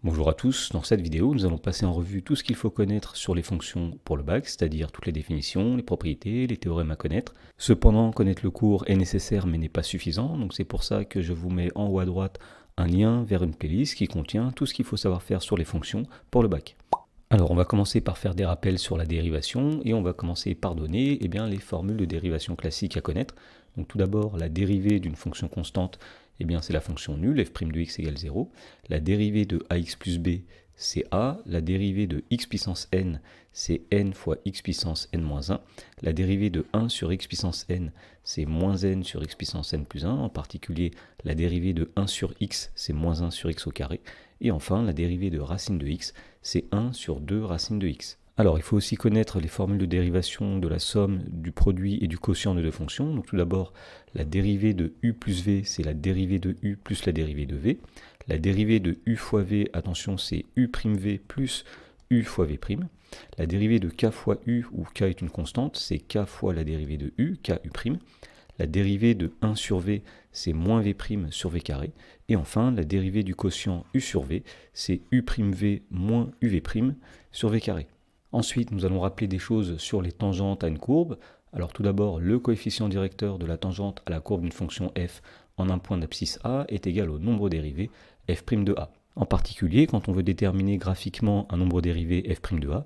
Bonjour à tous, dans cette vidéo nous allons passer en revue tout ce qu'il faut connaître sur les fonctions pour le bac, c'est-à-dire toutes les définitions, les propriétés, les théorèmes à connaître. Cependant, connaître le cours est nécessaire mais n'est pas suffisant, donc c'est pour ça que je vous mets en haut à droite un lien vers une playlist qui contient tout ce qu'il faut savoir faire sur les fonctions pour le bac. Alors on va commencer par faire des rappels sur la dérivation et on va commencer par donner les formules de dérivation classiques à connaître. Donc tout d'abord la dérivée d'une fonction constante, c'est la fonction nulle, f' de x égale 0. La dérivée de ax plus b, c'est a. La dérivée de x puissance n, c'est n fois x puissance n moins 1. La dérivée de 1 sur x puissance n, c'est moins n sur x puissance n plus 1. En particulier, la dérivée de 1 sur x, c'est moins 1 sur x au carré. Et enfin, la dérivée de racine de x, c'est 1 sur 2 racine de x. Alors, il faut aussi connaître les formules de dérivation de la somme du produit et du quotient de deux fonctions. Donc tout d'abord, la dérivée de u plus v, c'est la dérivée de u plus la dérivée de v. La dérivée de u fois v, attention, c'est u' v plus u fois v'. La dérivée de k fois u, où k est une constante, c'est k fois la dérivée de u, k u'. La dérivée de 1 sur v, c'est moins v' sur v carré. Et enfin, la dérivée du quotient u sur v, c'est u'v moins uv' sur v carré. Ensuite, nous allons rappeler des choses sur les tangentes à une courbe. Alors tout d'abord, le coefficient directeur de la tangente à la courbe d'une fonction f en un point d'abscisse a est égal au nombre dérivé f' de a. En particulier, quand on veut déterminer graphiquement un nombre dérivé f' de a,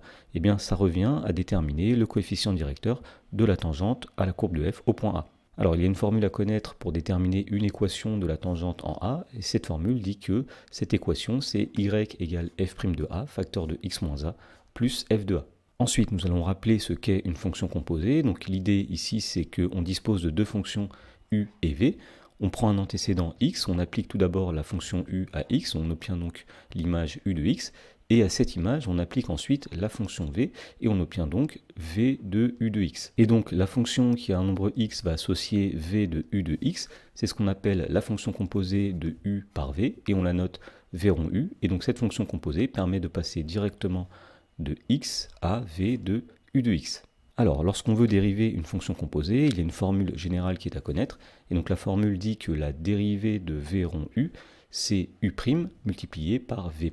ça revient à déterminer le coefficient directeur de la tangente à la courbe de f au point a. Alors il y a une formule à connaître pour déterminer une équation de la tangente en a, et cette formule dit que cette équation c'est y égale f' de a, facteur de x moins a, plus f de a. Ensuite, nous allons rappeler ce qu'est une fonction composée. Donc l'idée ici, c'est qu'on dispose de deux fonctions u et v. On prend un antécédent x, on applique tout d'abord la fonction u à x, on obtient donc l'image u de x, et à cette image, on applique ensuite la fonction v, et on obtient donc v de u de x. Et donc la fonction qui a un nombre x va associer v de u de x, c'est ce qu'on appelle la fonction composée de u par v, et on la note v rond u, et donc cette fonction composée permet de passer directement de x à v de u de x. Alors, lorsqu'on veut dériver une fonction composée, il y a une formule générale qui est à connaître, et donc la formule dit que la dérivée de v rond u, c'est u' multiplié par v'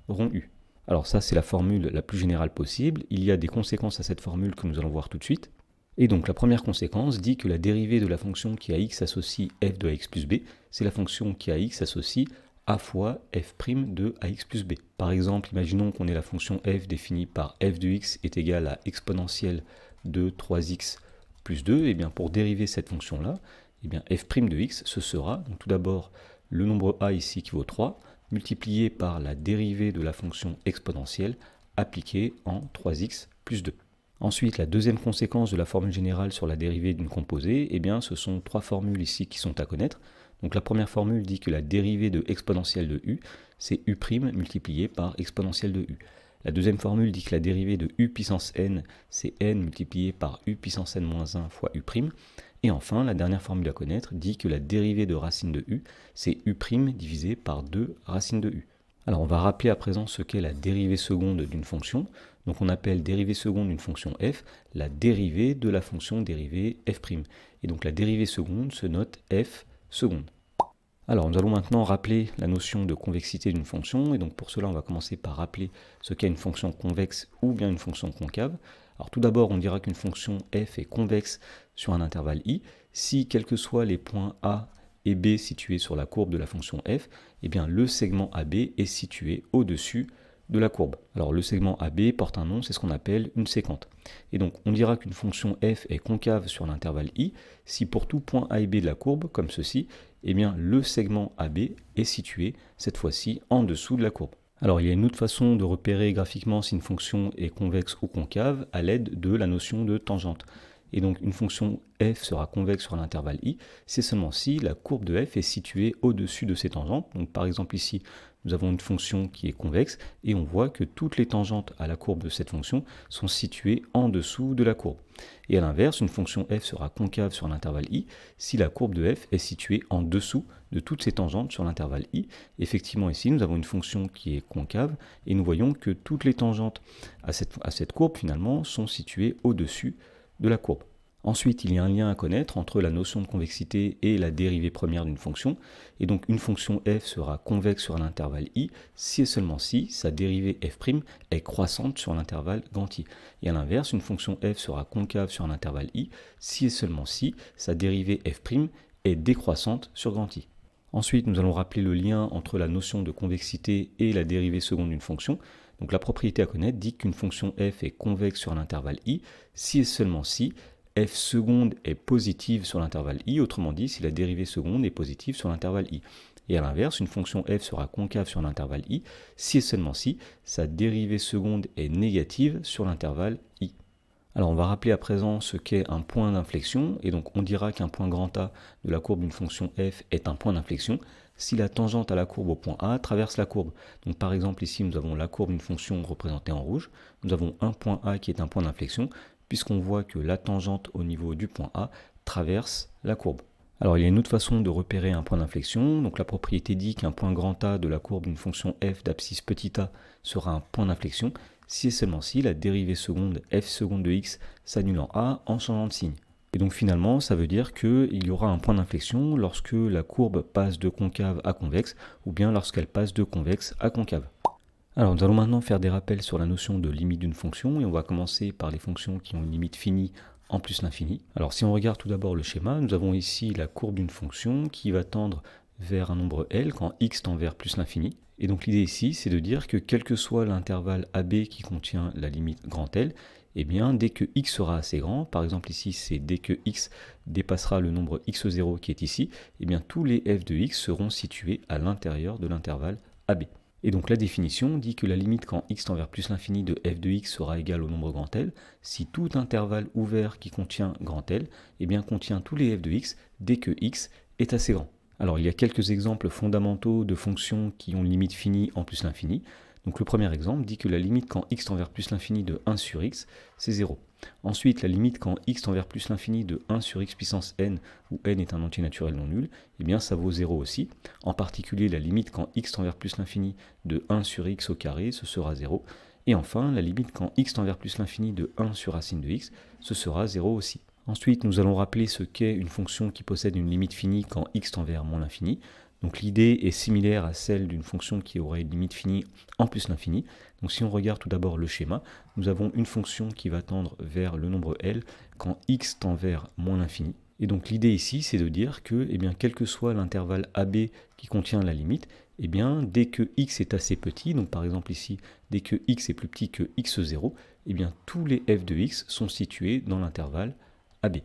rond u. Alors ça, c'est la formule la plus générale possible. Il y a des conséquences à cette formule que nous allons voir tout de suite. Et donc la première conséquence dit que la dérivée de la fonction qui a x associe f de ax plus b, c'est la fonction qui a x associe a fois f' de ax plus b. Par exemple, imaginons qu'on ait la fonction f définie par f de x est égale à exponentielle de 3x plus 2. Et bien pour dériver cette fonction-là, f' de x, ce sera donc tout d'abord le nombre a ici qui vaut 3, multiplié par la dérivée de la fonction exponentielle appliquée en 3x plus 2. Ensuite, la deuxième conséquence de la formule générale sur la dérivée d'une composée, ce sont trois formules ici qui sont à connaître. Donc la première formule dit que la dérivée de exponentielle de u, c'est u' multiplié par exponentielle de u. La deuxième formule dit que la dérivée de u puissance n, c'est n multiplié par u puissance n moins 1 fois u'. Et enfin, la dernière formule à connaître dit que la dérivée de racine de u, c'est u' divisé par 2 racine de u. Alors on va rappeler à présent ce qu'est la dérivée seconde d'une fonction. Donc on appelle dérivée seconde d'une fonction f la dérivée de la fonction dérivée f'. Et donc la dérivée seconde se note f seconde. Alors nous allons maintenant rappeler la notion de convexité d'une fonction, et donc pour cela on va commencer par rappeler ce qu'est une fonction convexe ou bien une fonction concave. Alors tout d'abord on dira qu'une fonction f est convexe sur un intervalle i si quels que soient les points a et b situés sur la courbe de la fonction f, le segment AB est situé au-dessus de la courbe. Alors le segment AB porte un nom, c'est ce qu'on appelle une séquente. Et donc on dira qu'une fonction f est concave sur l'intervalle i si pour tout point a et b de la courbe, comme ceci, le segment AB est situé, cette fois-ci, en dessous de la courbe. Alors il y a une autre façon de repérer graphiquement si une fonction est convexe ou concave à l'aide de la notion de tangente. Et donc une fonction f sera convexe sur l'intervalle i, c'est seulement si la courbe de f est située au-dessus de ses tangentes. Donc par exemple ici, nous avons une fonction qui est convexe, et on voit que toutes les tangentes à la courbe de cette fonction sont situées en dessous de la courbe. Et à l'inverse, une fonction f sera concave sur l'intervalle i si la courbe de f est située en dessous de toutes ces tangentes sur l'intervalle i. Effectivement ici, nous avons une fonction qui est concave, et nous voyons que toutes les tangentes à cette courbe finalement sont situées au-dessus de la courbe. Ensuite, il y a un lien à connaître entre la notion de convexité et la dérivée première d'une fonction. Et donc, une fonction f sera convexe sur l'intervalle i si et seulement si sa dérivée f' est croissante sur l'intervalle grand I. Et à l'inverse, une fonction f sera concave sur l'intervalle i si et seulement si sa dérivée f' est décroissante sur grand I. Ensuite, nous allons rappeler le lien entre la notion de convexité et la dérivée seconde d'une fonction. Donc, la propriété à connaître dit qu'une fonction f est convexe sur l'intervalle i si et seulement si f seconde est positive sur l'intervalle i, autrement dit si la dérivée seconde est positive sur l'intervalle i. Et à l'inverse, une fonction f sera concave sur l'intervalle i si et seulement si sa dérivée seconde est négative sur l'intervalle i. Alors on va rappeler à présent ce qu'est un point d'inflexion, et donc on dira qu'un point grand A de la courbe d'une fonction f est un point d'inflexion si la tangente à la courbe au point A traverse la courbe. Donc par exemple ici nous avons la courbe d'une fonction représentée en rouge, nous avons un point A qui est un point d'inflexion, puisqu'on voit que la tangente au niveau du point A traverse la courbe. Alors il y a une autre façon de repérer un point d'inflexion, donc la propriété dit qu'un point grand A de la courbe d'une fonction f d'abscisse petit a sera un point d'inflexion si et seulement si la dérivée seconde f seconde de x s'annule en a en changeant de signe. Et donc finalement ça veut dire qu'il y aura un point d'inflexion lorsque la courbe passe de concave à convexe ou bien lorsqu'elle passe de convexe à concave. Alors nous allons maintenant faire des rappels sur la notion de limite d'une fonction et on va commencer par les fonctions qui ont une limite finie en plus l'infini. Alors si on regarde tout d'abord le schéma, nous avons ici la courbe d'une fonction qui va tendre vers un nombre L quand x tend vers plus l'infini. Et donc l'idée ici, c'est de dire que quel que soit l'intervalle AB qui contient la limite grand L, eh bien dès que x sera assez grand, par exemple ici c'est dès que x dépassera le nombre x0 qui est ici, eh bien tous les f de x seront situés à l'intérieur de l'intervalle AB. Et donc la définition dit que la limite quand x tend vers plus l'infini de f de x sera égale au nombre grand L si tout intervalle ouvert qui contient grand L eh bien, contient tous les f de x dès que x est assez grand. Alors il y a quelques exemples fondamentaux de fonctions qui ont une limite finie en plus l'infini. Donc le premier exemple dit que la limite quand x tend vers plus l'infini de 1 sur x, c'est 0. Ensuite, la limite quand x tend vers plus l'infini de 1 sur x puissance n, où n est un entier naturel non nul, eh bien ça vaut 0 aussi. En particulier, la limite quand x tend vers plus l'infini de 1 sur x au carré, ce sera 0. Et enfin, la limite quand x tend vers plus l'infini de 1 sur racine de x, ce sera 0 aussi. Ensuite, nous allons rappeler ce qu'est une fonction qui possède une limite finie quand x tend vers moins l'infini. Donc l'idée est similaire à celle d'une fonction qui aurait une limite finie en plus l'infini. Donc si on regarde tout d'abord le schéma, nous avons une fonction qui va tendre vers le nombre L quand x tend vers moins l'infini. Et donc l'idée ici, c'est de dire que, eh bien, quel que soit l'intervalle AB qui contient la limite, eh bien, dès que x est assez petit, donc par exemple ici, dès que x est plus petit que x0, eh bien, tous les f de x sont situés dans l'intervalle AB.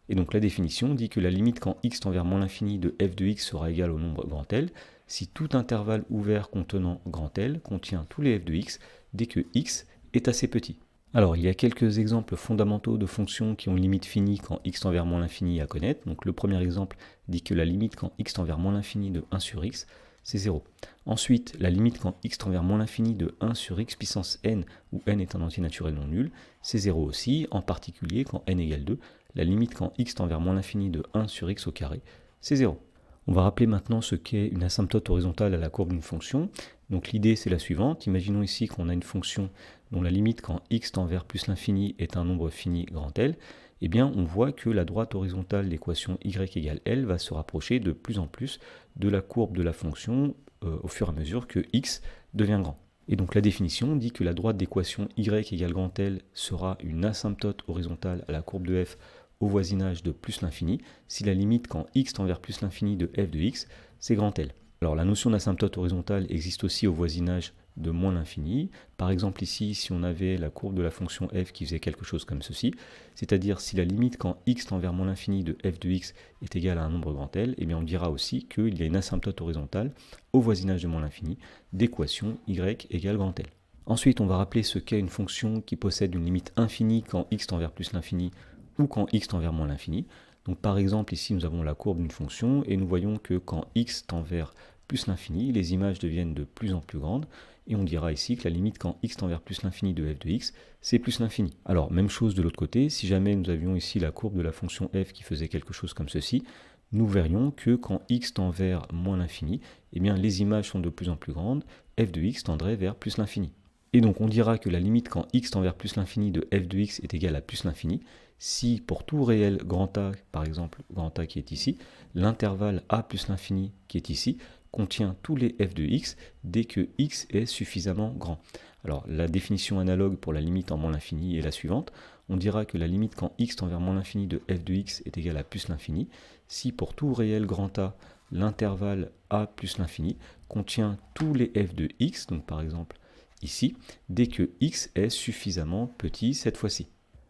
Et donc la définition dit que la limite quand x tend vers moins l'infini de f de x sera égale au nombre grand L si tout intervalle ouvert contenant grand L contient tous les f de x dès que x est assez petit. Alors il y a quelques exemples fondamentaux de fonctions qui ont une limite finie quand x tend vers moins l'infini à connaître. Donc le premier exemple dit que la limite quand x tend vers moins l'infini de 1 sur x, c'est 0. Ensuite, la limite quand x tend vers moins l'infini de 1 sur x puissance n, où n est un entier naturel non nul, c'est 0 aussi, en particulier quand n égale 2. La limite quand x tend vers moins l'infini de 1 sur x au carré, c'est 0. On va rappeler maintenant ce qu'est une asymptote horizontale à la courbe d'une fonction. Donc l'idée c'est la suivante, imaginons ici qu'on a une fonction dont la limite quand x tend vers plus l'infini est un nombre fini grand L, eh bien on voit que la droite horizontale de l'équation y égale L va se rapprocher de plus en plus de la courbe de la fonction au fur et à mesure que x devient grand. Et donc la définition dit que la droite d'équation y égale grand L sera une asymptote horizontale à la courbe de f au voisinage de plus l'infini, si la limite quand x tend vers plus l'infini de f de x, c'est grand L. Alors la notion d'asymptote horizontale existe aussi au voisinage de moins l'infini. Par exemple ici, si on avait la courbe de la fonction f qui faisait quelque chose comme ceci, c'est-à-dire si la limite quand x tend vers moins l'infini de f de x est égale à un nombre grand L, eh bien on dira aussi qu'il y a une asymptote horizontale au voisinage de moins l'infini d'équation y égale grand L. Ensuite, on va rappeler ce qu'est une fonction qui possède une limite infinie quand x tend vers plus l'infini ou quand x tend vers moins l'infini. Donc par exemple ici nous avons la courbe d'une fonction et nous voyons que quand x tend vers plus l'infini, les images deviennent de plus en plus grandes et on dira ici que la limite quand x tend vers plus l'infini de f de x, c'est plus l'infini. Alors même chose de l'autre côté, si jamais nous avions ici la courbe de la fonction f qui faisait quelque chose comme ceci, nous verrions que quand x tend vers moins l'infini, eh bien les images sont de plus en plus grandes, f de x tendrait vers plus l'infini. Et donc on dira que la limite quand x tend vers plus l'infini de f de x est égale à plus l'infini si pour tout réel grand A, par exemple grand A qui est ici, l'intervalle a plus l'infini qui est ici, contient tous les f de x dès que x est suffisamment grand. Alors la définition analogue pour la limite en moins l'infini est la suivante. On dira que la limite quand x tend vers moins l'infini de f de x est égale à plus l'infini si pour tout réel grand A, l'intervalle a plus l'infini contient tous les f de x, donc par exemple ici, dès que x est suffisamment petit cette fois-ci.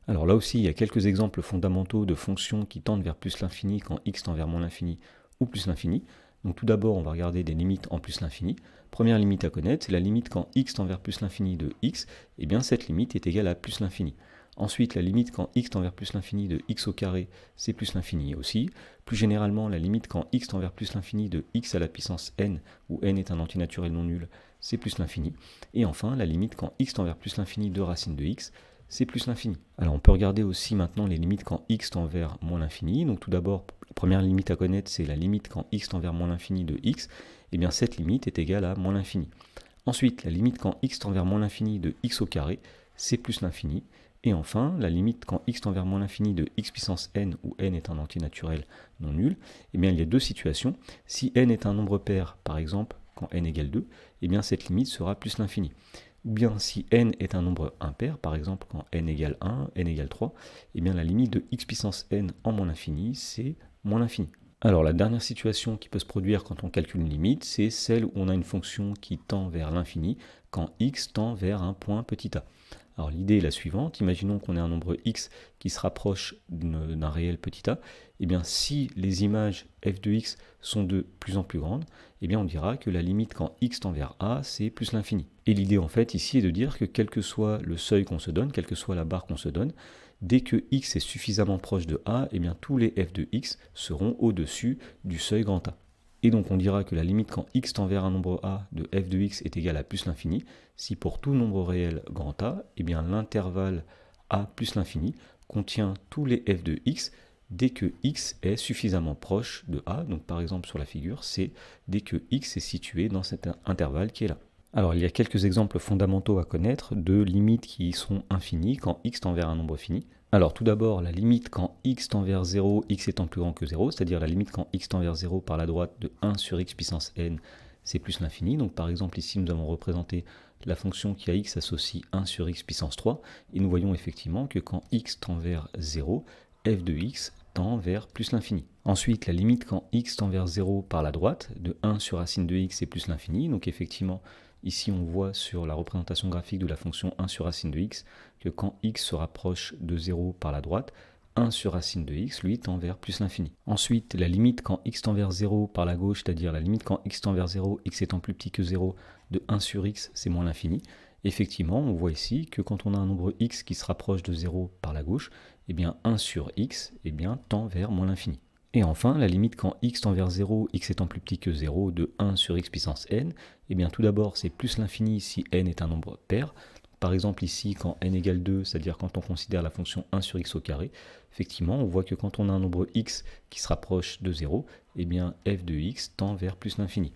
Alors là aussi, il y a quelques exemples fondamentaux de fonctions qui tendent vers plus l'infini quand x tend vers moins l'infini ou plus l'infini. Donc tout d'abord, on va regarder des limites en plus l'infini. Première limite à connaître, c'est la limite quand x tend vers plus l'infini de x, et bien cette limite est égale à plus l'infini. Ensuite, la limite quand x tend vers plus l'infini de x au carré, c'est plus l'infini aussi. Plus généralement, la limite quand x tend vers plus l'infini de x à la puissance n, où n est un antinaturel non nul, c'est plus l'infini. Et enfin, la limite quand x tend vers plus l'infini de racine de x, c'est plus l'infini. Alors on peut regarder aussi maintenant les limites quand x tend vers moins l'infini. Donc tout d'abord, la première limite à connaître, c'est la limite quand x tend vers moins l'infini de x. Et bien cette limite est égale à moins l'infini. Ensuite, la limite quand x tend vers moins l'infini de x au carré, c'est plus l'infini. Et enfin, la limite quand x tend vers moins l'infini de x puissance n, où n est un antinaturel non nul, eh bien il y a deux situations. Si n est un nombre pair, par exemple, quand n égale 2, eh bien cette limite sera plus l'infini. Ou bien si n est un nombre impair, par exemple quand n égale 1, n égale 3, eh bien la limite de x puissance n en moins l'infini, c'est moins l'infini. Alors la dernière situation qui peut se produire quand on calcule une limite, c'est celle où on a une fonction qui tend vers l'infini quand x tend vers un point petit a. Alors l'idée est la suivante, imaginons qu'on ait un nombre x qui se rapproche d'un réel petit a, et bien si les images f de x sont de plus en plus grandes, et bien on dira que la limite quand x tend vers a, c'est plus l'infini. Et l'idée en fait ici est de dire que quel que soit le seuil qu'on se donne, quelle que soit la barre qu'on se donne, dès que x est suffisamment proche de a, et bien tous les f de x seront au-dessus du seuil grand A. Et donc on dira que la limite quand x tend vers un nombre a de f de x est égale à plus l'infini, si pour tout nombre réel grand A, eh bien l'intervalle a plus l'infini contient tous les f de x dès que x est suffisamment proche de a. Donc par exemple sur la figure, c'est dès que x est situé dans cet intervalle qui est là. Alors il y a quelques exemples fondamentaux à connaître de limites qui sont infinies quand x tend vers un nombre fini. Alors tout d'abord, la limite quand x tend vers 0, x étant plus grand que 0, c'est-à-dire la limite quand x tend vers 0 par la droite de 1 sur x puissance n, c'est plus l'infini. Donc par exemple ici nous avons représenté la fonction qui à x associe 1 sur x puissance 3, et nous voyons effectivement que quand x tend vers 0, f de x tend vers plus l'infini. Ensuite, la limite quand x tend vers 0 par la droite de 1 sur racine de x, c'est plus l'infini. Donc effectivement, ici on voit sur la représentation graphique de la fonction 1 sur racine de x que quand x se rapproche de 0 par la droite, 1 sur racine de x, lui, tend vers plus l'infini. Ensuite, la limite quand x tend vers 0 par la gauche, c'est-à-dire la limite quand x tend vers 0, x étant plus petit que 0, de 1 sur x, c'est moins l'infini. Effectivement, on voit ici que quand on a un nombre x qui se rapproche de 0 par la gauche, eh bien 1 sur x tend vers moins l'infini. Et enfin, la limite quand x tend vers 0, x étant plus petit que 0, de 1 sur x puissance n, eh bien tout d'abord c'est plus l'infini si n est un nombre pair. Par exemple ici, quand n égale 2, c'est-à-dire quand on considère la fonction 1 sur x au carré, effectivement on voit que quand on a un nombre x qui se rapproche de 0, eh bien f de x tend vers plus l'infini.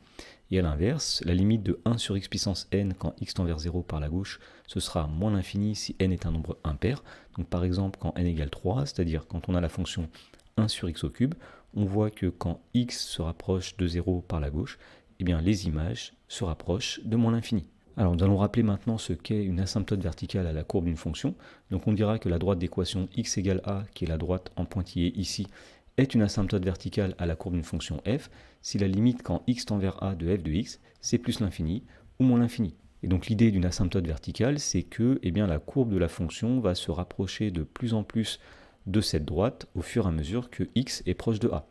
Et à l'inverse, la limite de 1 sur x puissance n quand x tend vers 0 par la gauche, ce sera moins l'infini si n est un nombre impair. Donc par exemple quand n égale 3, c'est-à-dire quand on a la fonction 1 sur x au cube, on voit que quand x se rapproche de 0 par la gauche, eh bien les images se rapprochent de moins l'infini. Alors nous allons rappeler maintenant ce qu'est une asymptote verticale à la courbe d'une fonction. Donc on dira que la droite d'équation x égale a, qui est la droite en pointillé ici, est une asymptote verticale à la courbe d'une fonction f si la limite quand x tend vers a de f de x, c'est plus l'infini ou moins l'infini. Et donc l'idée d'une asymptote verticale, c'est que la courbe de la fonction va se rapprocher de plus en plus de cette droite au fur et à mesure que x est proche de a.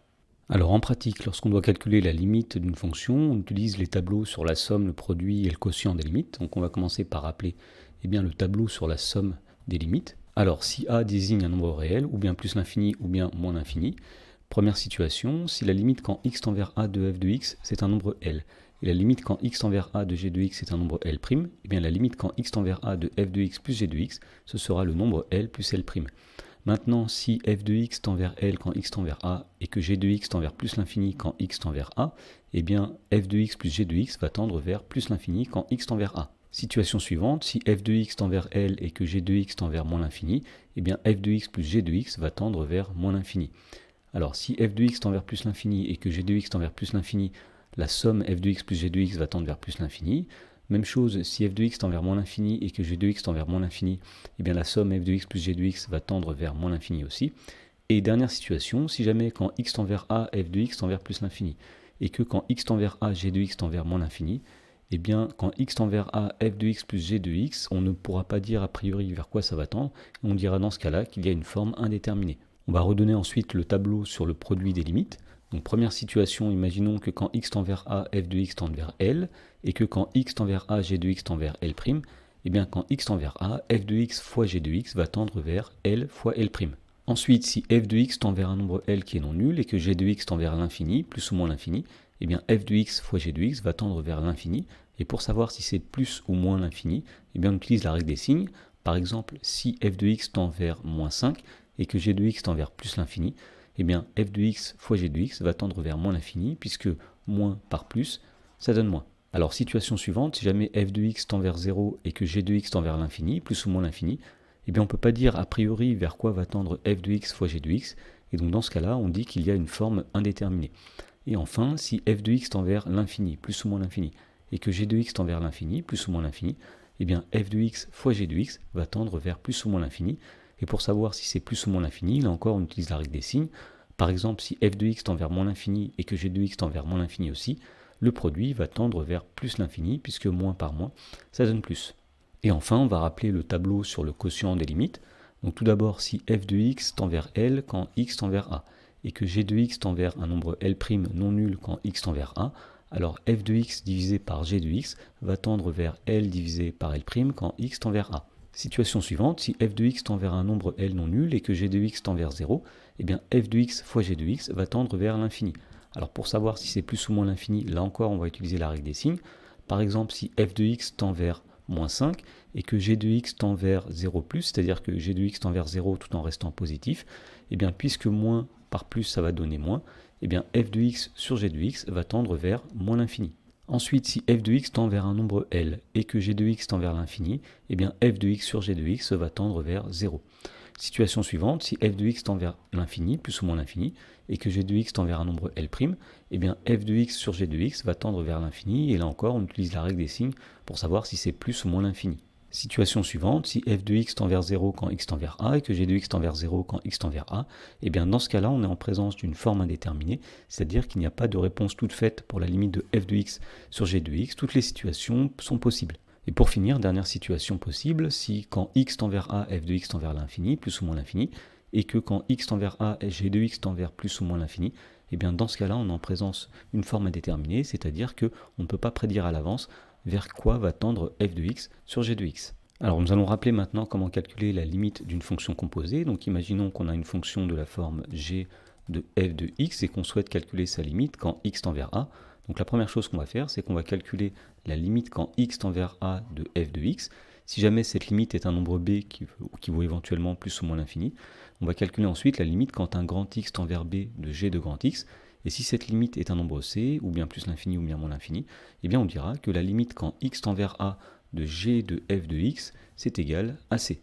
Alors en pratique, lorsqu'on doit calculer la limite d'une fonction, on utilise les tableaux sur la somme, le produit et le quotient des limites. Donc on va commencer par rappeler le tableau sur la somme des limites. Alors si a désigne un nombre réel, ou bien plus l'infini, ou bien moins l'infini, première situation, si la limite quand x tend vers a de f de x, c'est un nombre L, et la limite quand x tend vers a de g de x, c'est un nombre L', et bien la limite quand x tend vers a de f de x plus g de x, ce sera le nombre L plus L'. Maintenant, si f de x tend vers L quand x tend vers a, et que g de x tend vers plus l'infini quand x tend vers a, eh bien f de x plus g de x va tendre vers plus l'infini quand x tend vers a. Situation suivante, si f de x tend vers L et que g de x tend vers moins l'infini, eh bien f de x plus g de x va tendre vers moins l'infini. Alors si f de x tend vers plus l'infini et que g de x tend vers plus l'infini, la somme f de x plus g de x va tendre vers plus l'infini. Même chose, si f de x tend vers moins l'infini et que g de x tend vers moins l'infini, eh bien la somme f de x plus g de x va tendre vers moins l'infini aussi. Et dernière situation, si jamais quand x tend vers a, f de x tend vers plus l'infini, et que quand x tend vers a, g de x tend vers moins l'infini, eh bien quand x tend vers a, f de x plus g de x, on ne pourra pas dire a priori vers quoi ça va tendre, et on dira dans ce cas-là qu'il y a une forme indéterminée. On va redonner ensuite le tableau sur le produit des limites. Donc première situation, imaginons que quand x tend vers a, f de x tend vers L, et que quand x tend vers a, g de x tend vers L', et bien quand x tend vers a, f de x fois g de x va tendre vers L fois L'. Ensuite, si f de x tend vers un nombre L qui est non nul, et que g de x tend vers l'infini, plus ou moins l'infini, et bien f de x fois g de x va tendre vers l'infini, et pour savoir si c'est plus ou moins l'infini, et bien on utilise la règle des signes. Par exemple, si f de x tend vers moins 5, et que g de x tend vers plus l'infini, eh bien f de x fois g de x va tendre vers moins l'infini, puisque moins par plus, ça donne moins. Alors situation suivante, si jamais f de x tend vers 0 et que g de x tend vers l'infini, plus ou moins l'infini, eh bien on ne peut pas dire a priori vers quoi va tendre f de x fois g de x, et donc dans ce cas-là, on dit qu'il y a une forme indéterminée. Et enfin, si f de x tend vers l'infini, plus ou moins l'infini, et que g de x tend vers l'infini, plus ou moins l'infini, eh bien f de x fois g de x va tendre vers plus ou moins l'infini. Et pour savoir si c'est plus ou moins l'infini, là encore on utilise la règle des signes. Par exemple, si f de x tend vers moins l'infini et que g de x tend vers moins l'infini aussi, le produit va tendre vers plus l'infini, puisque moins par moins, ça donne plus. Et enfin, on va rappeler le tableau sur le quotient des limites. Donc tout d'abord, si f de x tend vers L quand x tend vers a, et que g de x tend vers un nombre L' non nul quand x tend vers a, alors f de x divisé par g de x va tendre vers L divisé par L' quand x tend vers a. Situation suivante, si f de x tend vers un nombre L non nul et que g de x tend vers 0, eh bien f de x fois g de x va tendre vers l'infini. Alors pour savoir si c'est plus ou moins l'infini, là encore on va utiliser la règle des signes. Par exemple, si f de x tend vers moins 5 et que g de x tend vers 0 plus, c'est-à-dire que g de x tend vers 0 tout en restant positif, eh bien puisque moins par plus ça va donner moins, eh bien f de x sur g de x va tendre vers moins l'infini. Ensuite, si f de x tend vers un nombre L et que g de x tend vers l'infini, eh bien f de x sur g de x va tendre vers 0. Situation suivante, si f de x tend vers l'infini, plus ou moins l'infini, et que g de x tend vers un nombre L', eh bien f de x sur g de x va tendre vers l'infini, et là encore on utilise la règle des signes pour savoir si c'est plus ou moins l'infini. Situation suivante, si f de x tend vers 0 quand x tend vers a et que g de x tend vers 0 quand x tend vers a, et bien dans ce cas-là, on est en présence d'une forme indéterminée, c'est-à-dire qu'il n'y a pas de réponse toute faite pour la limite de f de x sur g de x, toutes les situations sont possibles. Et pour finir, dernière situation possible, si quand x tend vers a, f de x tend vers l'infini, plus ou moins l'infini, et que quand x tend vers a, g de x tend vers plus ou moins l'infini, et bien dans ce cas-là, on est en présence d'une forme indéterminée, c'est-à-dire qu'on ne peut pas prédire à l'avance vers quoi va tendre f de x sur g de x. Alors nous allons rappeler maintenant comment calculer la limite d'une fonction composée. Donc imaginons qu'on a une fonction de la forme g de f de x et qu'on souhaite calculer sa limite quand x tend vers a. Donc la première chose qu'on va faire, c'est qu'on va calculer la limite quand x tend vers a de f de x. Si jamais cette limite est un nombre b qui vaut éventuellement plus ou moins l'infini, on va calculer ensuite la limite quand un grand x tend vers b de g de grand x. Et si cette limite est un nombre c, ou bien plus l'infini ou bien moins l'infini, eh bien on dira que la limite quand x tend vers a de g de f de x, c'est égal à c.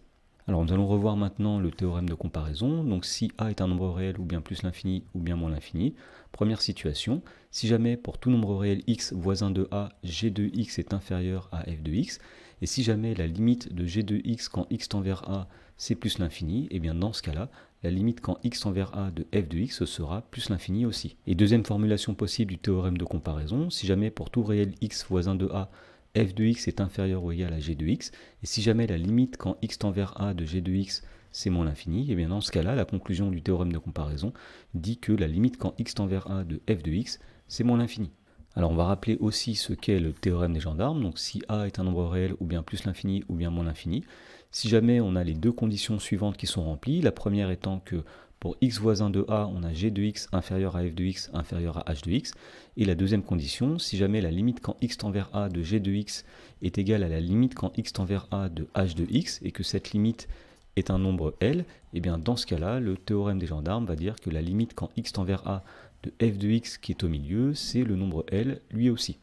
Alors nous allons revoir maintenant le théorème de comparaison. Donc si a est un nombre réel ou bien plus l'infini ou bien moins l'infini, première situation, si jamais pour tout nombre réel x voisin de a, g de x est inférieur à f de x, et si jamais la limite de g de x quand x tend vers a c'est plus l'infini, et bien dans ce cas-là, la limite quand x tend vers a de f de x sera plus l'infini aussi. Et deuxième formulation possible du théorème de comparaison, si jamais pour tout réel x voisin de a, f de x est inférieur ou égal à g de x, et si jamais la limite quand x tend vers a de g de x c'est moins l'infini, et bien dans ce cas-là, la conclusion du théorème de comparaison dit que la limite quand x tend vers a de f de x c'est moins l'infini. Alors on va rappeler aussi ce qu'est le théorème des gendarmes, donc si a est un nombre réel ou bien plus l'infini ou bien moins l'infini, si jamais on a les deux conditions suivantes qui sont remplies, la première étant que pour x voisin de a, on a g de x inférieur à f de x inférieur à h de x, et la deuxième condition, si jamais la limite quand x tend vers a de g de x est égale à la limite quand x tend vers a de h de x, et que cette limite est un nombre L, et bien dans ce cas-là, le théorème des gendarmes va dire que la limite quand x tend vers a de f de x qui est au milieu, c'est le nombre L lui aussi.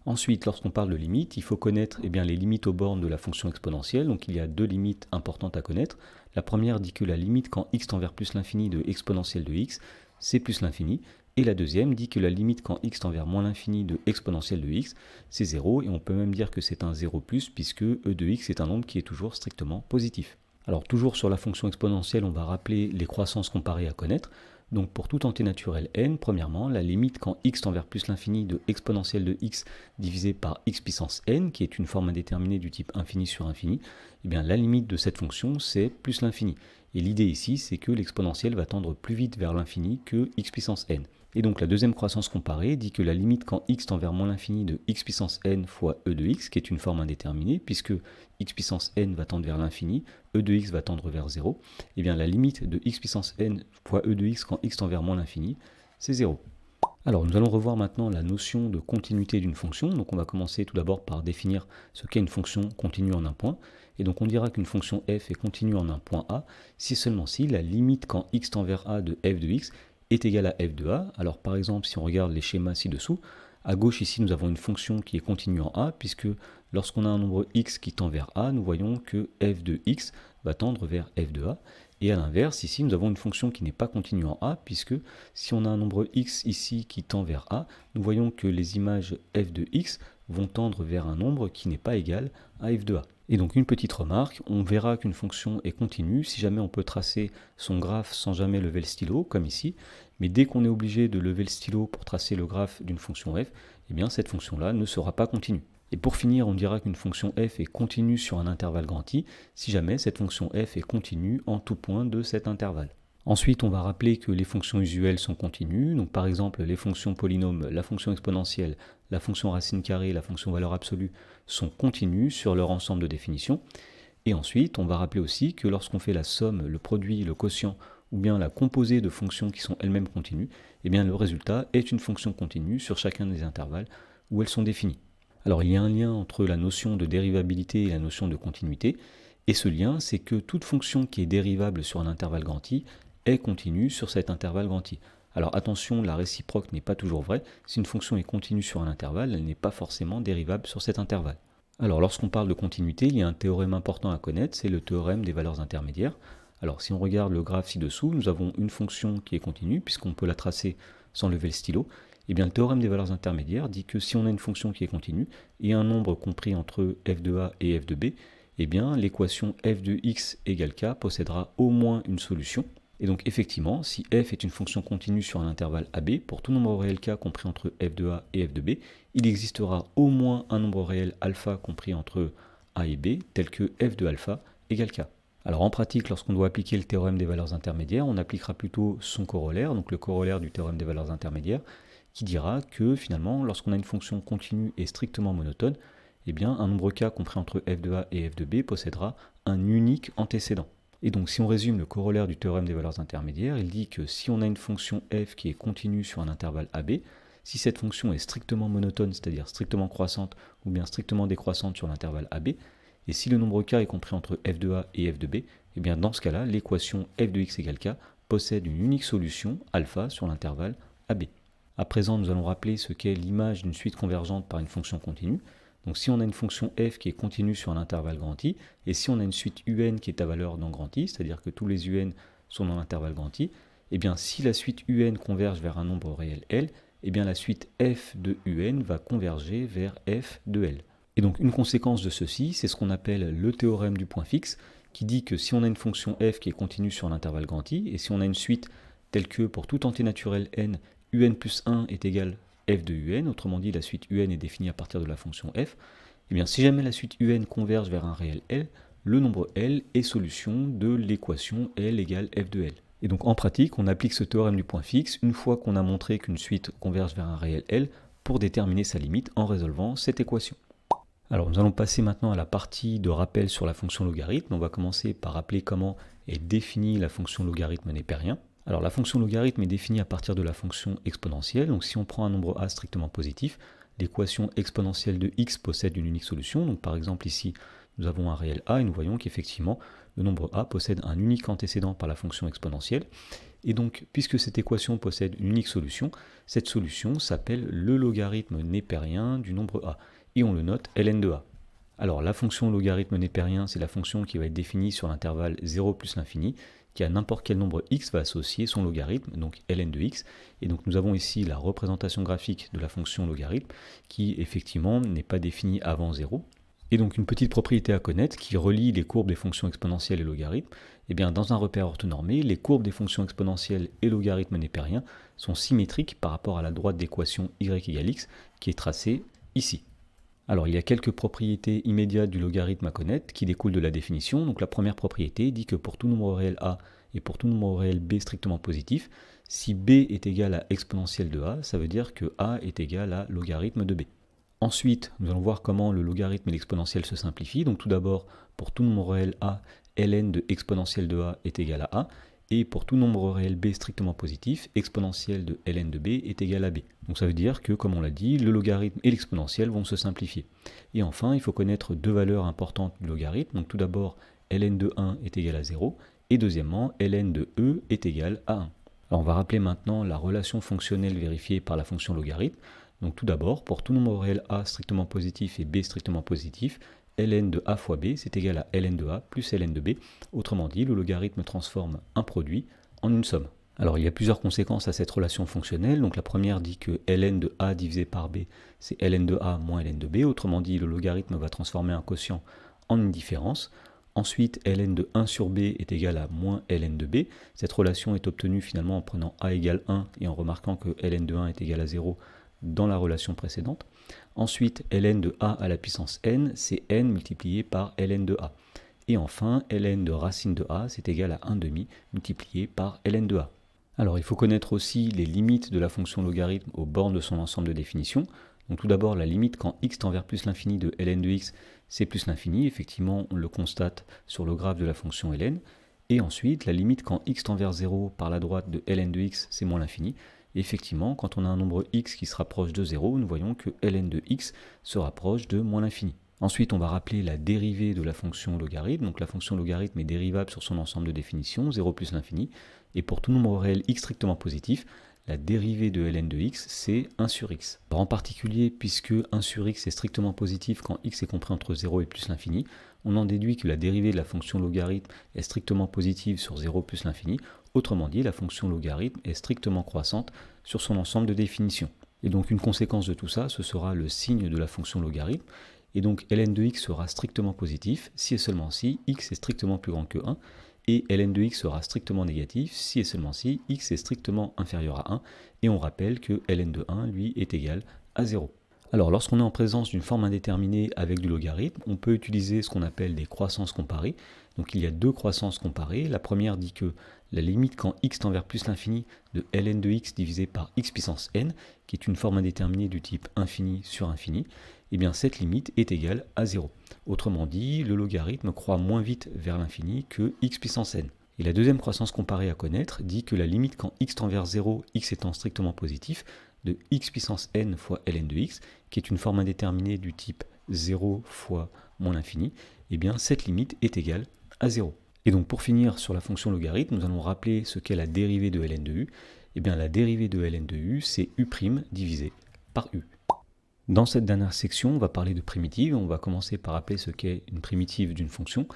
Ensuite, lorsqu'on parle de limites, il faut connaître les limites aux bornes de la fonction exponentielle. Donc il y a deux limites importantes à connaître. La première dit que la limite quand x tend vers plus l'infini de exponentielle de x, c'est plus l'infini. Et la deuxième dit que la limite quand x tend vers moins l'infini de exponentielle de x, c'est 0. Et on peut même dire que c'est un 0+, puisque e de x est un nombre qui est toujours strictement positif. Alors toujours sur la fonction exponentielle, on va rappeler les croissances comparées à connaître. Donc pour tout entier naturel n, premièrement, la limite quand x tend vers plus l'infini de exponentielle de x divisé par x puissance n, qui est une forme indéterminée du type infini sur infini, eh bien la limite de cette fonction, c'est plus l'infini. Et l'idée ici, c'est que l'exponentielle va tendre plus vite vers l'infini que x puissance n. Et donc la deuxième croissance comparée dit que la limite quand x tend vers moins l'infini de x puissance n fois e de x, qui est une forme indéterminée, puisque x puissance n va tendre vers l'infini, e de x va tendre vers 0, et bien la limite de x puissance n fois e de x quand x tend vers moins l'infini, c'est 0. Alors nous allons revoir maintenant la notion de continuité d'une fonction. Donc on va commencer tout d'abord par définir ce qu'est une fonction continue en un point. Et donc on dira qu'une fonction f est continue en un point A si seulement si la limite quand x tend vers a de f de x est égale à f de a. Alors par exemple, si on regarde les schémas ci-dessous, à gauche ici nous avons une fonction qui est continue en a, puisque lorsqu'on a un nombre x qui tend vers a, nous voyons que f de x va tendre vers f de a. Et à l'inverse, ici nous avons une fonction qui n'est pas continue en a, puisque si on a un nombre x ici qui tend vers a, nous voyons que les images f de x vont tendre vers un nombre qui n'est pas égal à f de a. Et donc une petite remarque, on verra qu'une fonction est continue si jamais on peut tracer son graphe sans jamais lever le stylo, comme ici, mais dès qu'on est obligé de lever le stylo pour tracer le graphe d'une fonction f, eh bien cette fonction-là ne sera pas continue. Et pour finir, on dira qu'une fonction f est continue sur un intervalle grand I, si jamais cette fonction f est continue en tout point de cet intervalle. Ensuite, on va rappeler que les fonctions usuelles sont continues, donc par exemple les fonctions polynômes, la fonction exponentielle, la fonction racine carrée, la fonction valeur absolue sont continues sur leur ensemble de définitions. Et ensuite, on va rappeler aussi que lorsqu'on fait la somme, le produit, le quotient, ou bien la composée de fonctions qui sont elles-mêmes continues, eh bien le résultat est une fonction continue sur chacun des intervalles où elles sont définies. Alors il y a un lien entre la notion de dérivabilité et la notion de continuité, et ce lien, c'est que toute fonction qui est dérivable sur un intervalle grand I est continue sur cet intervalle grand I. Alors attention, la réciproque n'est pas toujours vraie. Si une fonction est continue sur un intervalle, elle n'est pas forcément dérivable sur cet intervalle. Alors lorsqu'on parle de continuité, il y a un théorème important à connaître, c'est le théorème des valeurs intermédiaires. Alors si on regarde le graphe ci-dessous, nous avons une fonction qui est continue, puisqu'on peut la tracer sans lever le stylo. Et bien le théorème des valeurs intermédiaires dit que si on a une fonction qui est continue et un nombre compris entre f de a et f de b, eh bien l'équation f de x égale k possédera au moins une solution. Et donc effectivement, si f est une fonction continue sur un intervalle AB, pour tout nombre réel k compris entre f de a et f de b, il existera au moins un nombre réel alpha compris entre a et b, tel que f de alpha égale k. Alors en pratique, lorsqu'on doit appliquer le théorème des valeurs intermédiaires, on appliquera plutôt son corollaire, donc le corollaire du théorème des valeurs intermédiaires, qui dira que finalement, lorsqu'on a une fonction continue et strictement monotone, eh bien un nombre k compris entre f de a et f de b possédera un unique antécédent. Et donc si on résume le corollaire du théorème des valeurs intermédiaires, il dit que si on a une fonction f qui est continue sur un intervalle AB, si cette fonction est strictement monotone, c'est-à-dire strictement croissante ou bien strictement décroissante sur l'intervalle AB, et si le nombre k est compris entre f de a et f de b, eh bien dans ce cas-là, l'équation f de x égale k possède une unique solution, alpha, sur l'intervalle AB. À présent, nous allons rappeler ce qu'est l'image d'une suite convergente par une fonction continue. Donc si on a une fonction f qui est continue sur un intervalle grand I, et si on a une suite un qui est à valeur dans grand I, c'est-à-dire que tous les un sont dans l'intervalle grand I, eh bien si la suite un converge vers un nombre réel L, eh bien la suite f de un va converger vers f de L. Et donc une conséquence de ceci, c'est ce qu'on appelle le théorème du point fixe, qui dit que si on a une fonction f qui est continue sur un intervalle grand I, et si on a une suite telle que pour tout entier naturel n, un plus 1 est égal f de un, autrement dit la suite un est définie à partir de la fonction f, et bien si jamais la suite un converge vers un réel L, le nombre L est solution de l'équation L égale f de L. Et donc en pratique, on applique ce théorème du point fixe une fois qu'on a montré qu'une suite converge vers un réel L pour déterminer sa limite en résolvant cette équation. Alors nous allons passer maintenant à la partie de rappel sur la fonction logarithme. On va commencer par rappeler comment est définie la fonction logarithme népérien. Alors la fonction logarithme est définie à partir de la fonction exponentielle, donc si on prend un nombre a strictement positif, l'équation exponentielle de x possède une unique solution, donc par exemple ici nous avons un réel a et nous voyons qu'effectivement le nombre a possède un unique antécédent par la fonction exponentielle. Et donc, puisque cette équation possède une unique solution, cette solution s'appelle le logarithme népérien du nombre a, et on le note ln de a. Alors la fonction logarithme népérien, c'est la fonction qui va être définie sur l'intervalle 0 plus l'infini, qui à n'importe quel nombre x va associer son logarithme, donc ln de x, et donc nous avons ici la représentation graphique de la fonction logarithme, qui effectivement n'est pas définie avant 0. Et donc une petite propriété à connaître qui relie les courbes des fonctions exponentielles et logarithmes, eh bien dans un repère orthonormé, les courbes des fonctions exponentielles et logarithmes népériens sont symétriques par rapport à la droite d'équation y égale x qui est tracée ici. Alors il y a quelques propriétés immédiates du logarithme à connaître qui découlent de la définition. Donc la première propriété dit que pour tout nombre réel a et pour tout nombre réel b strictement positif, si b est égal à exponentielle de a, ça veut dire que a est égal à logarithme de b. Ensuite, nous allons voir comment le logarithme et l'exponentielle se simplifient. Donc tout d'abord, pour tout nombre réel a, ln de exponentielle de a est égal à a. Et pour tout nombre réel b strictement positif, exponentielle de ln de b est égal à b. Donc ça veut dire que, comme on l'a dit, le logarithme et l'exponentielle vont se simplifier. Et enfin, il faut connaître deux valeurs importantes du logarithme. Donc tout d'abord, ln de 1 est égal à 0. Et deuxièmement, ln de e est égal à 1. Alors on va rappeler maintenant la relation fonctionnelle vérifiée par la fonction logarithme. Donc tout d'abord, pour tout nombre réel a strictement positif et b strictement positif, ln de a fois b, c'est égal à ln de a plus ln de b. Autrement dit, le logarithme transforme un produit en une somme. Alors il y a plusieurs conséquences à cette relation fonctionnelle. Donc la première dit que ln de a divisé par b, c'est ln de a moins ln de b. Autrement dit, le logarithme va transformer un quotient en une différence. Ensuite, ln de 1 sur b est égal à moins ln de b. Cette relation est obtenue finalement en prenant a égale 1 et en remarquant que ln de 1 est égal à 0 dans la relation précédente. Ensuite, ln de a à la puissance n, c'est n multiplié par ln de a. Et enfin, ln de racine de a, c'est égal à 1 demi multiplié par ln de a. Alors, il faut connaître aussi les limites de la fonction logarithme aux bornes de son ensemble de définition. Donc tout d'abord, la limite quand x tend vers plus l'infini de ln de x, c'est plus l'infini. Effectivement, on le constate sur le graphe de la fonction ln. Et ensuite, la limite quand x tend vers 0 par la droite de ln de x, c'est moins l'infini. Et effectivement, quand on a un nombre x qui se rapproche de 0, nous voyons que ln de x se rapproche de moins l'infini. Ensuite, on va rappeler la dérivée de la fonction logarithme. Donc la fonction logarithme est dérivable sur son ensemble de définition, 0 plus l'infini. Et pour tout nombre réel x strictement positif, la dérivée de ln de x, c'est 1 sur x. Alors en particulier, puisque 1 sur x est strictement positif quand x est compris entre 0 et plus l'infini, on en déduit que la dérivée de la fonction logarithme est strictement positive sur 0 plus l'infini. Autrement dit, la fonction logarithme est strictement croissante sur son ensemble de définition. Et donc une conséquence de tout ça, ce sera le signe de la fonction logarithme. Et donc ln de x sera strictement positif si et seulement si x est strictement plus grand que 1. Et ln de x sera strictement négatif si et seulement si x est strictement inférieur à 1. Et on rappelle que ln de 1, lui, est égal à 0. Alors lorsqu'on est en présence d'une forme indéterminée avec du logarithme, on peut utiliser ce qu'on appelle des croissances comparées. Donc il y a deux croissances comparées. La première dit que la limite quand x tend vers plus l'infini de ln de x divisé par x puissance n, qui est une forme indéterminée du type infini sur infini, eh bien cette limite est égale à 0. Autrement dit, le logarithme croît moins vite vers l'infini que x puissance n. Et la deuxième croissance comparée à connaître dit que la limite quand x tend vers 0, x étant strictement positif, de x puissance n fois ln de x, qui est une forme indéterminée du type 0 fois moins l'infini, eh bien cette limite est égale à 0. Et donc pour finir sur la fonction logarithme, nous allons rappeler ce qu'est la dérivée de ln de u. Eh bien la dérivée de ln de u, c'est u' divisé par u. Dans cette dernière section, on va parler de primitives. On va commencer par rappeler ce qu'est une primitive d'une fonction.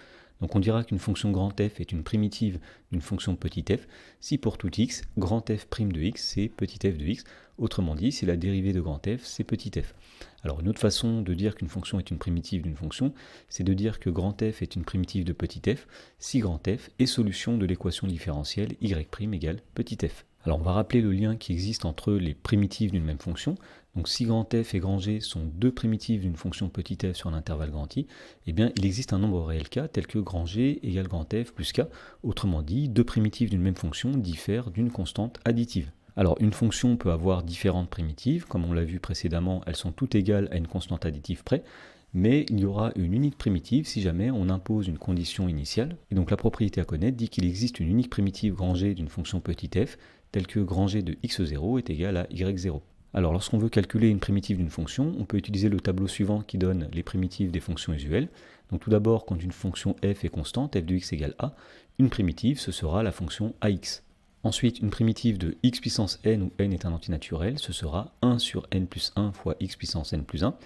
Donc on dira qu'une fonction grand f est une primitive d'une fonction petit f si pour tout x, grand f' de x, c'est petit f de x. Autrement dit, si la dérivée de grand f, c'est petit f. Alors une autre façon de dire qu'une fonction est une primitive d'une fonction, c'est de dire que grand f est une primitive de petit f si grand f est solution de l'équation différentielle y' égale petit f. Alors on va rappeler le lien qui existe entre les primitives d'une même fonction. Donc si grand f et grand g sont deux primitives d'une fonction petit f sur un intervalle grand i, eh bien il existe un nombre réel k tel que grand g égale grand f plus k. Autrement dit, deux primitives d'une même fonction diffèrent d'une constante additive. Alors une fonction peut avoir différentes primitives, comme on l'a vu précédemment, elles sont toutes égales à une constante additive près, mais il y aura une unique primitive si jamais on impose une condition initiale. Et donc la propriété à connaître dit qu'il existe une unique primitive grand g d'une fonction petit f, telle que grand g de x0 est égal à y0. Alors lorsqu'on veut calculer une primitive d'une fonction, on peut utiliser le tableau suivant qui donne les primitives des fonctions usuelles. Donc tout d'abord, quand une fonction f est constante, f de x égale a, une primitive, ce sera la fonction ax. Ensuite, une primitive de x puissance n où n est un antinaturel, ce sera 1 sur n plus 1 fois x puissance n plus 1.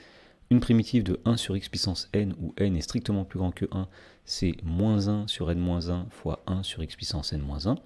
Une primitive de 1 sur x puissance n où n est strictement plus grand que 1, c'est moins 1 sur n moins 1 fois 1 sur x puissance n moins 1.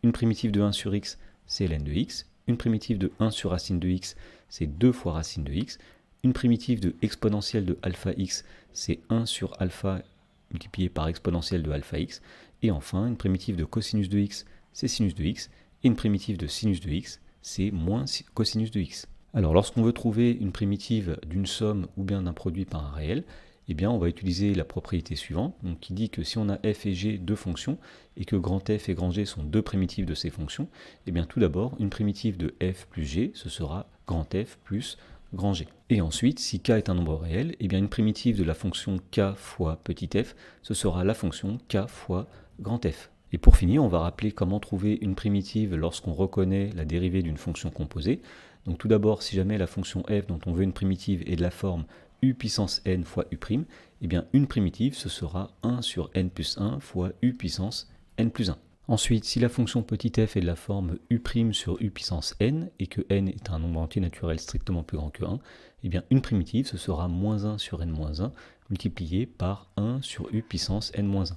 Une primitive de 1 sur x, c'est ln de x. Une primitive de 1 sur racine de x, c'est 2 fois racine de x. Une primitive de exponentielle de alpha x, c'est 1 sur alpha multiplié par exponentielle de alpha x. Et enfin, une primitive de cosinus de x, c'est sinus de x, et une primitive de sinus de x, c'est moins cosinus de x. Alors lorsqu'on veut trouver une primitive d'une somme ou bien d'un produit par un réel, eh bien on va utiliser la propriété suivante, donc qui dit que si on a f et g deux fonctions, et que grand f et grand g sont deux primitives de ces fonctions, eh bien tout d'abord, une primitive de f plus g, ce sera grand f plus grand g. Et ensuite, si k est un nombre réel, eh bien une primitive de la fonction k fois petit f, ce sera la fonction k fois grand f. Et pour finir, on va rappeler comment trouver une primitive lorsqu'on reconnaît la dérivée d'une fonction composée. Donc tout d'abord, si jamais la fonction f dont on veut une primitive est de la forme u puissance n fois u', eh bien une primitive, ce sera 1 sur n plus 1 fois u puissance n plus 1. Ensuite, si la fonction petit f est de la forme u' sur u puissance n, et que n est un nombre entier naturel strictement plus grand que 1, eh bien une primitive, ce sera moins 1 sur n moins 1, multiplié par 1 sur u puissance n moins 1.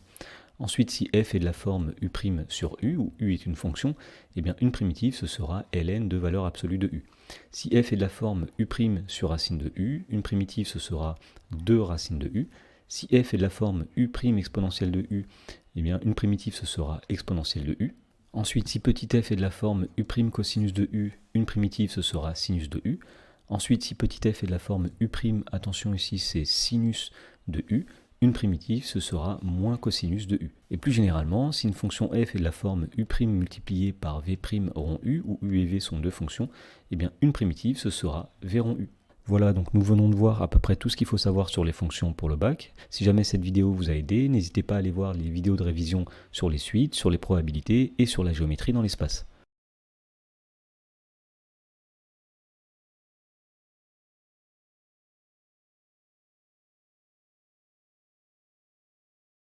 Ensuite, si f est de la forme u' sur u, où u est une fonction, eh bien une primitive, ce sera ln de valeur absolue de u. Si f est de la forme u' sur racine de u, une primitive, ce sera 2 racines de u. Si f est de la forme u' exponentielle de u, eh bien une primitive, ce sera exponentielle de u. Ensuite, si petit f est de la forme u' cosinus de u, une primitive, ce sera sinus de u. Ensuite, si petit f est de la forme u', attention ici, c'est sinus de u, une primitive, ce sera moins cosinus de u. Et plus généralement, si une fonction f est de la forme u' multipliée par v' rond u, où u et v sont deux fonctions, eh bien une primitive, ce sera v rond u. Voilà, donc nous venons de voir à peu près tout ce qu'il faut savoir sur les fonctions pour le bac. Si jamais cette vidéo vous a aidé, n'hésitez pas à aller voir les vidéos de révision sur les suites, sur les probabilités et sur la géométrie dans l'espace.